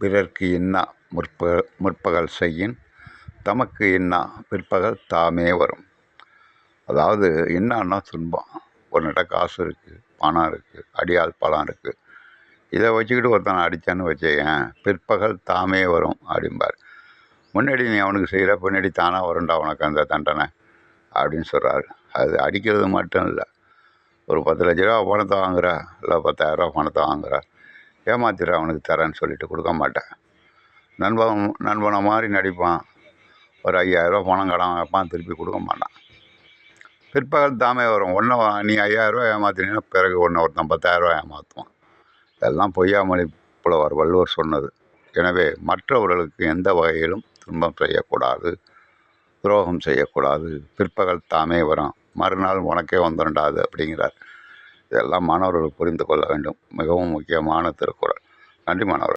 பிறர்க்கு இன்னா முற்பகல் செய்யின் தமக்கு இன்னா பிற்பகல் தாமே வரும். அதாவது இன்னான்னா துன்பம். உன்னிட்ட காசு இருக்குது, பணம் இருக்குது, அடியாள் பலம் இருக்குது, இதை வச்சுக்கிட்டு ஒருத்தனை அடித்தான்னு வச்சேன் பிற்பகல் தாமே வரும் அப்படிம்பார். முன்னாடி நீ அவனுக்கு செய்கிற பின்னாடி தானாக வரும்டா உனக்கு அந்த தண்டனை அப்படின்னு சொல்கிறாரு. அது அடிக்கிறது மட்டும் இல்லை, ஒரு 10 லட்ச ரூபா பணத்தை வாங்குற, இல்லை 10,000 ரூபா பணத்தை வாங்குற, ஏமாத்திர அவனுக்கு தரேன்னு சொல்லிட்டு கொடுக்க மாட்டேன். நண்பனை மாதிரி நடிப்பான், ஒரு 5,000 ரூபா பணம் கடன் வைப்பான், திருப்பி கொடுக்க மாட்டான். பிற்பகல் தாமே வரும். நீ 5,000 ரூபா ஏமாத்தினீங்கன்னா பிறகு ஒருத்தன் 10,000 ரூபா ஏமாற்றுவான். இதெல்லாம் பொய்யாமொழி புலவர் வள்ளுவர் சொன்னது. எனவே மற்றவர்களுக்கு எந்த வகையிலும் துன்பம் செய்யக்கூடாது, துரோகம் செய்யக்கூடாது. பிற்பகல் தாமே வரும், மறுநாள் உனக்கே வந்துடாது அப்படிங்கிறார். இதெல்லாம் மாணவர்கள் புரிந்து கொள்ள வேண்டும். மிகவும் முக்கியமான திருக்குறள். நன்றி மாணவர்கள்.